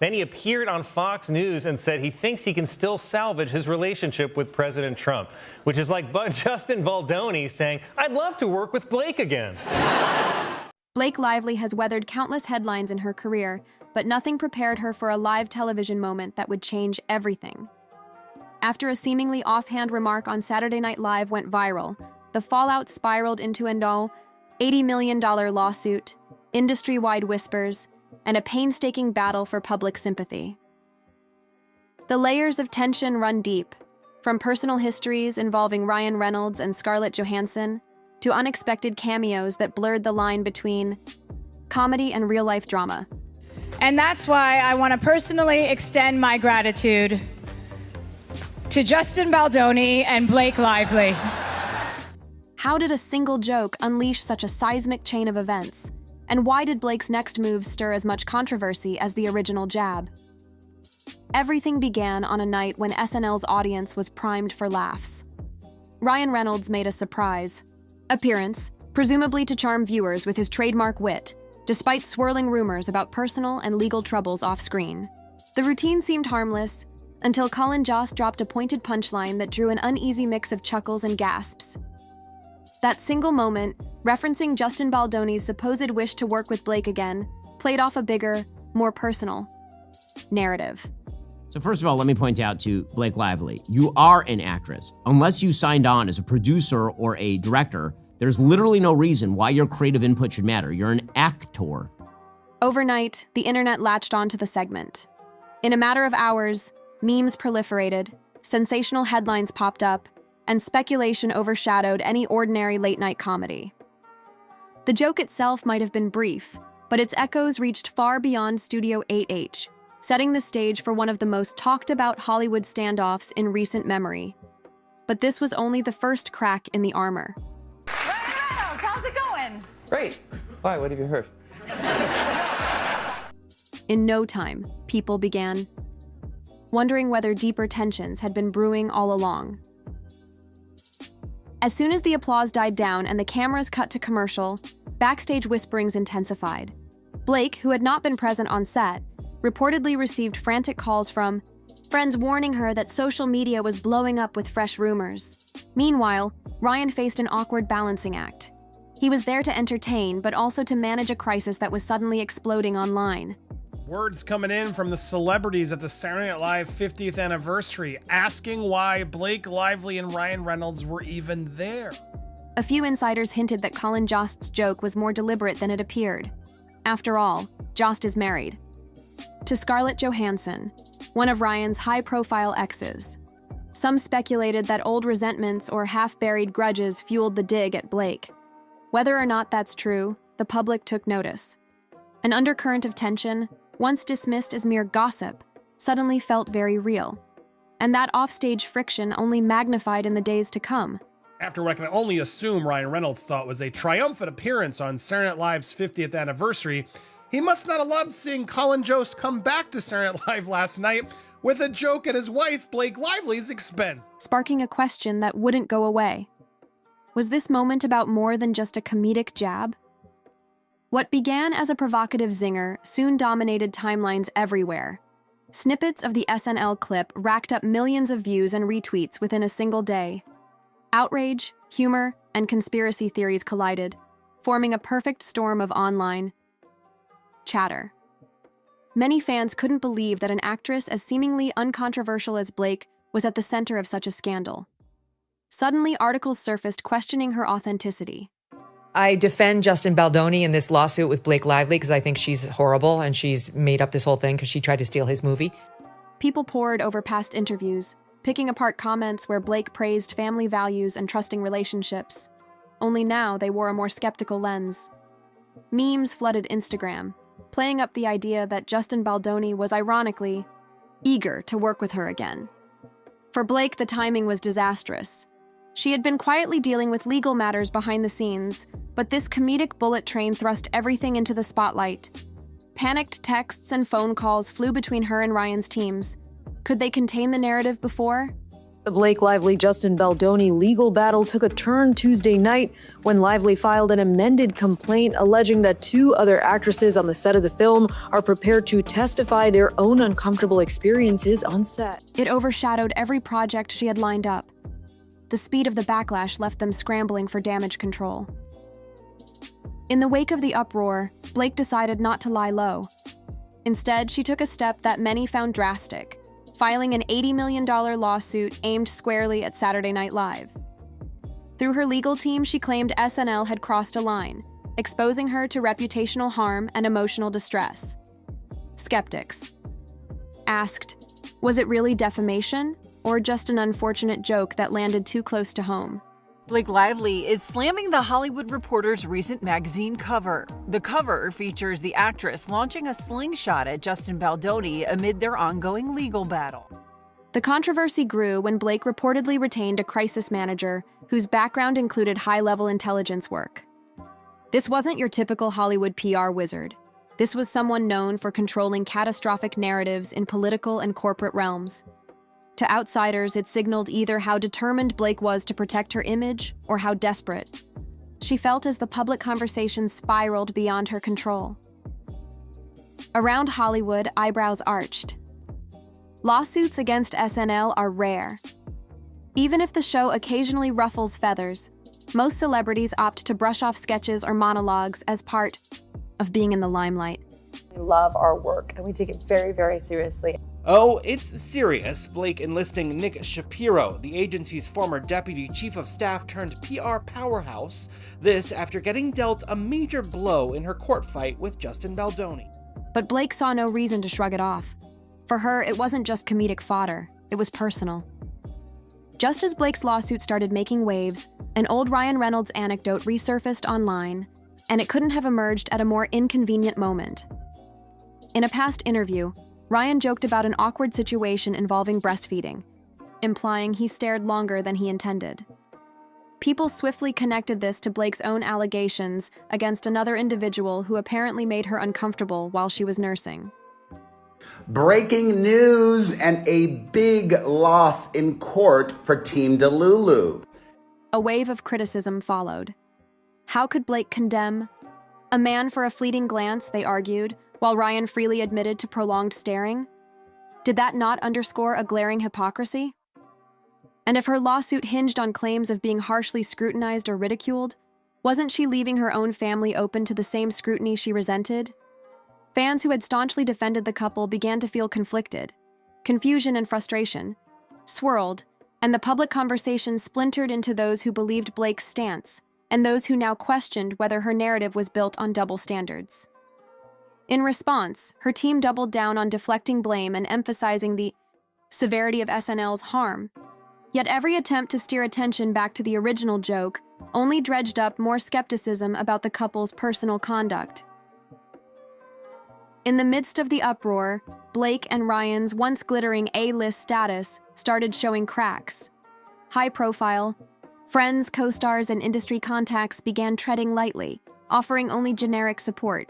Then he appeared on Fox News and said he thinks he can still salvage his relationship with President Trump, which is like Justin Baldoni saying, "I'd love to work with Blake again." Blake Lively has weathered countless headlines in her career, but nothing prepared her for a live television moment that would change everything. After a seemingly offhand remark on Saturday Night Live went viral, the fallout spiraled into a $80 million lawsuit, industry-wide whispers, and a painstaking battle for public sympathy. The layers of tension run deep, from personal histories involving Ryan Reynolds and Scarlett Johansson to unexpected cameos that blurred the line between comedy and real-life drama. And that's why I want to personally extend my gratitude to Justin Baldoni and Blake Lively. How did a single joke unleash such a seismic chain of events? And why did Blake's next move stir as much controversy as the original jab? Everything began on a night when SNL's audience was primed for laughs. Ryan Reynolds made a surprise appearance, presumably to charm viewers with his trademark wit, despite swirling rumors about personal and legal troubles off-screen. The routine seemed harmless until Colin Jost dropped a pointed punchline that drew an uneasy mix of chuckles and gasps. That single moment, referencing Justin Baldoni's supposed wish to work with Blake again, played off a bigger, more personal narrative. So first of all, let me point out to Blake Lively, you are an actress. Unless you signed on as a producer or a director, there's literally no reason why your creative input should matter. You're an actor. Overnight, the internet latched onto the segment. In a matter of hours, memes proliferated, sensational headlines popped up, and speculation overshadowed any ordinary late-night comedy. The joke itself might have been brief, but its echoes reached far beyond Studio 8H, setting the stage for one of the most talked-about Hollywood standoffs in recent memory. But this was only the first crack in the armor. Reynolds, how's it going? Great. Why? What have you heard? In no time, people began wondering whether deeper tensions had been brewing all along. As soon as the applause died down and the cameras cut to commercial, backstage whisperings intensified. Blake, who had not been present on set, reportedly received frantic calls from friends warning her that social media was blowing up with fresh rumors. Meanwhile, Ryan faced an awkward balancing act. He was there to entertain, but also to manage a crisis that was suddenly exploding online. Words coming in from the celebrities at the Saturday Night Live 50th anniversary, asking why Blake Lively and Ryan Reynolds were even there. A few insiders hinted that Colin Jost's joke was more deliberate than it appeared. After all, Jost is married to Scarlett Johansson, one of Ryan's high-profile exes. Some speculated that old resentments or half-buried grudges fueled the dig at Blake. Whether or not that's true, the public took notice. An undercurrent of tension, once dismissed as mere gossip, suddenly felt very real. And that offstage friction only magnified in the days to come. After what I can only assume Ryan Reynolds thought was a triumphant appearance on Saturday Night Live's 50th anniversary, he must not have loved seeing Colin Jost come back to Saturday Night Live last night with a joke at his wife Blake Lively's expense. Sparking a question that wouldn't go away. Was this moment about more than just a comedic jab? What began as a provocative zinger soon dominated timelines everywhere. Snippets of the SNL clip racked up millions of views and retweets within a single day. Outrage, humor, and conspiracy theories collided, forming a perfect storm of online chatter. Many fans couldn't believe that an actress as seemingly uncontroversial as Blake was at the center of such a scandal. Suddenly, articles surfaced questioning her authenticity. I defend Justin Baldoni in this lawsuit with Blake Lively because I think she's horrible and she's made up this whole thing because she tried to steal his movie. People pored over past interviews, picking apart comments where Blake praised family values and trusting relationships. Only now they wore a more skeptical lens. Memes flooded Instagram, playing up the idea that Justin Baldoni was ironically eager to work with her again. For Blake, the timing was disastrous. She had been quietly dealing with legal matters behind the scenes, but this comedic bullet train thrust everything into the spotlight. Panicked texts and phone calls flew between her and Ryan's teams. Could they contain the narrative before? The Blake Lively-Justin Baldoni legal battle took a turn Tuesday night when Lively filed an amended complaint alleging that two other actresses on the set of the film are prepared to testify their own uncomfortable experiences on set. It overshadowed every project she had lined up. The speed of the backlash left them scrambling for damage control. In the wake of the uproar, Blake decided not to lie low. Instead, she took a step that many found drastic, filing an $80 million lawsuit aimed squarely at Saturday Night Live. Through her legal team, she claimed SNL had crossed a line, exposing her to reputational harm and emotional distress. Skeptics asked, was it really defamation, or just an unfortunate joke that landed too close to home? Blake Lively is slamming The Hollywood Reporter's recent magazine cover. The cover features the actress launching a slingshot at Justin Baldoni amid their ongoing legal battle. The controversy grew when Blake reportedly retained a crisis manager whose background included high-level intelligence work. This wasn't your typical Hollywood PR wizard. This was someone known for controlling catastrophic narratives in political and corporate realms. To outsiders, it signaled either how determined Blake was to protect her image or how desperate. She felt as the public conversation spiraled beyond her control. Around Hollywood, eyebrows arched. Lawsuits against SNL are rare. Even if the show occasionally ruffles feathers, most celebrities opt to brush off sketches or monologues as part of being in the limelight. We love our work and we take it very, very seriously. Oh, it's serious. Blake enlisting Nick Shapiro, the agency's former deputy chief of staff turned PR powerhouse. This after getting dealt a major blow in her court fight with Justin Baldoni. But Blake saw no reason to shrug it off. For her, it wasn't just comedic fodder, it was personal. Just as Blake's lawsuit started making waves, an old Ryan Reynolds anecdote resurfaced online, and it couldn't have emerged at a more inconvenient moment. In a past interview, Ryan joked about an awkward situation involving breastfeeding, implying he stared longer than he intended. People swiftly connected this to Blake's own allegations against another individual who apparently made her uncomfortable while she was nursing. Breaking news and a big loss in court for Team Delulu. A wave of criticism followed. How could Blake condemn a man for a fleeting glance, they argued, while Ryan freely admitted to prolonged staring? Did that not underscore a glaring hypocrisy? And if her lawsuit hinged on claims of being harshly scrutinized or ridiculed, wasn't she leaving her own family open to the same scrutiny she resented? Fans who had staunchly defended the couple began to feel conflicted. Confusion and frustration swirled, and the public conversation splintered into those who believed Blake's stance and those who now questioned whether her narrative was built on double standards. In response, her team doubled down on deflecting blame and emphasizing the severity of SNL's harm. Yet every attempt to steer attention back to the original joke only dredged up more skepticism about the couple's personal conduct. In the midst of the uproar, Blake and Ryan's once glittering A-list status started showing cracks. High-profile, friends, co-stars, and industry contacts began treading lightly, offering only generic support,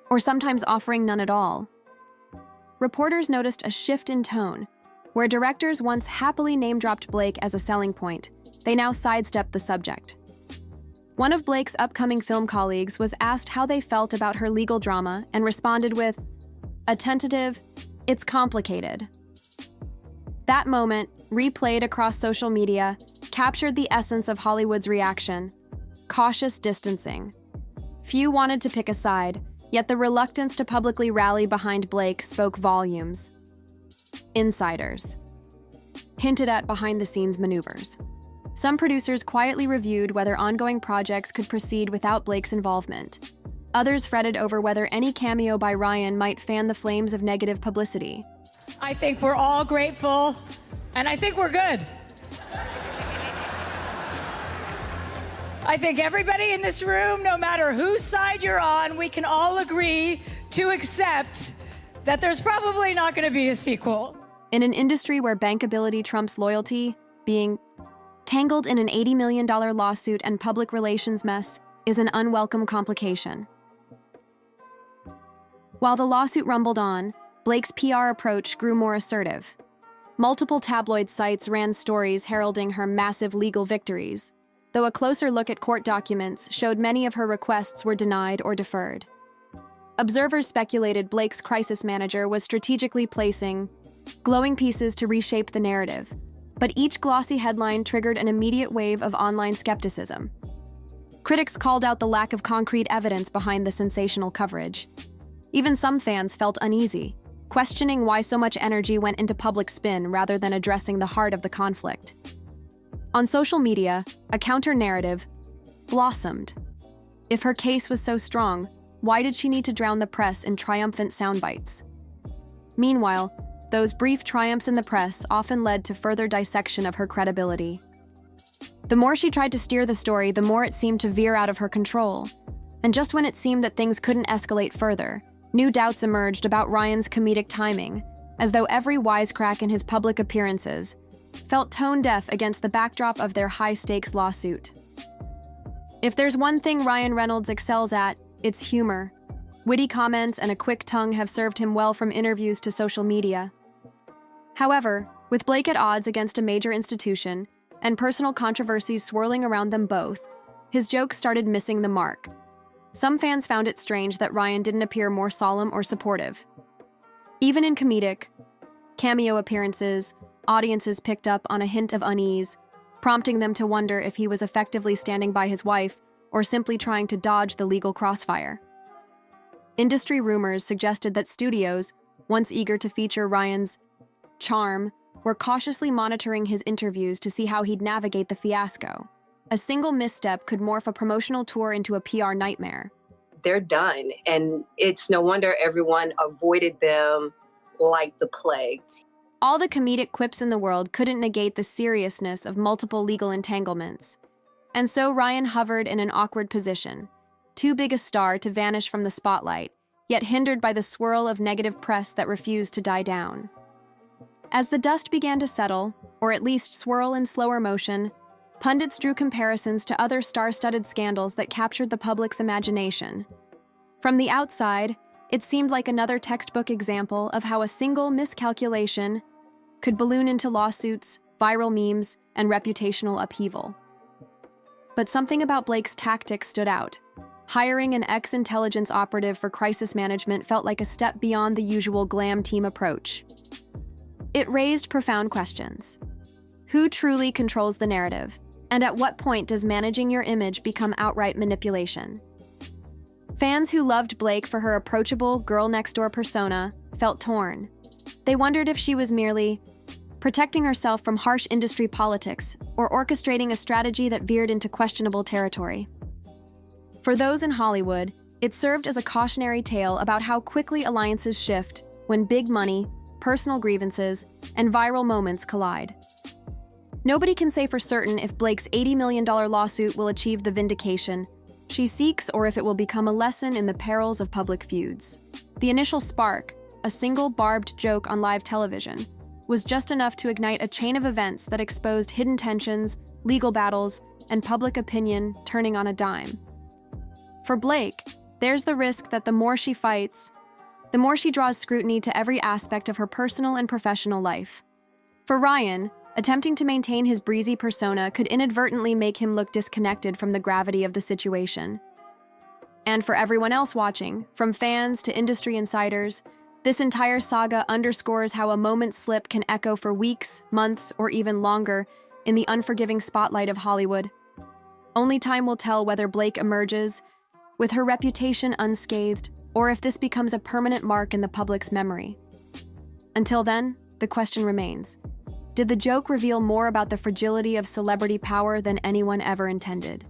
or sometimes offering none at all. Reporters noticed a shift in tone, where directors once happily name-dropped Blake as a selling point. They now sidestepped the subject. One of Blake's upcoming film colleagues was asked how they felt about her legal drama and responded with a tentative, "It's complicated." That moment, replayed across social media, captured the essence of Hollywood's reaction: cautious distancing. Few wanted to pick a side, yet the reluctance to publicly rally behind Blake spoke volumes. Insiders hinted at behind-the-scenes maneuvers. Some producers quietly reviewed whether ongoing projects could proceed without Blake's involvement. Others fretted over whether any cameo by Ryan might fan the flames of negative publicity. I think we're all grateful, and I think we're good. I think everybody in this room, no matter whose side you're on, we can all agree to accept that there's probably not going to be a sequel. In an industry where bankability trumps loyalty, being tangled in an $80 million lawsuit and public relations mess is an unwelcome complication. While the lawsuit rumbled on, Blake's PR approach grew more assertive. Multiple tabloid sites ran stories heralding her massive legal victories, though a closer look at court documents showed many of her requests were denied or deferred. Observers speculated Blake's crisis manager was strategically placing glowing pieces to reshape the narrative, but each glossy headline triggered an immediate wave of online skepticism. Critics called out the lack of concrete evidence behind the sensational coverage. Even some fans felt uneasy, questioning why so much energy went into public spin rather than addressing the heart of the conflict. On social media, a counter-narrative blossomed. If her case was so strong, why did she need to drown the press in triumphant soundbites? Meanwhile, those brief triumphs in the press often led to further dissection of her credibility. The more she tried to steer the story, the more it seemed to veer out of her control. And just when it seemed that things couldn't escalate further, new doubts emerged about Ryan's comedic timing, as though every wisecrack in his public appearances felt tone-deaf against the backdrop of their high-stakes lawsuit. If there's one thing Ryan Reynolds excels at, it's humor. Witty comments and a quick tongue have served him well from interviews to social media. However, with Blake at odds against a major institution and personal controversies swirling around them both, his jokes started missing the mark. Some fans found it strange that Ryan didn't appear more solemn or supportive. Even in comedic cameo appearances, audiences picked up on a hint of unease, prompting them to wonder if he was effectively standing by his wife or simply trying to dodge the legal crossfire. Industry rumors suggested that studios, once eager to feature Ryan's charm, were cautiously monitoring his interviews to see how he'd navigate the fiasco. A single misstep could morph a promotional tour into a PR nightmare. They're done, and it's no wonder everyone avoided them like the plague. All the comedic quips in the world couldn't negate the seriousness of multiple legal entanglements. And so Ryan hovered in an awkward position, too big a star to vanish from the spotlight, yet hindered by the swirl of negative press that refused to die down. As the dust began to settle, or at least swirl in slower motion, pundits drew comparisons to other star-studded scandals that captured the public's imagination. From the outside, it seemed like another textbook example of how a single miscalculation could balloon into lawsuits, viral memes, and reputational upheaval. But something about Blake's tactics stood out. Hiring an ex-intelligence operative for crisis management felt like a step beyond the usual glam team approach. It raised profound questions. Who truly controls the narrative? And at what point does managing your image become outright manipulation? Fans who loved Blake for her approachable, girl-next-door persona felt torn. They wondered if she was merely protecting herself from harsh industry politics or orchestrating a strategy that veered into questionable territory. For those in Hollywood, it served as a cautionary tale about how quickly alliances shift when big money, personal grievances, and viral moments collide. Nobody can say for certain if Blake's $80 million lawsuit will achieve the vindication she seeks or if it will become a lesson in the perils of public feuds. The initial spark, a single barbed joke on live television, was just enough to ignite a chain of events that exposed hidden tensions, legal battles, and public opinion turning on a dime. For Blake, there's the risk that the more she fights, the more she draws scrutiny to every aspect of her personal and professional life. For Ryan, attempting to maintain his breezy persona could inadvertently make him look disconnected from the gravity of the situation. And for everyone else watching, from fans to industry insiders, this entire saga underscores how a moment's slip can echo for weeks, months, or even longer in the unforgiving spotlight of Hollywood. Only time will tell whether Blake emerges with her reputation unscathed, or if this becomes a permanent mark in the public's memory. Until then, the question remains: did the joke reveal more about the fragility of celebrity power than anyone ever intended?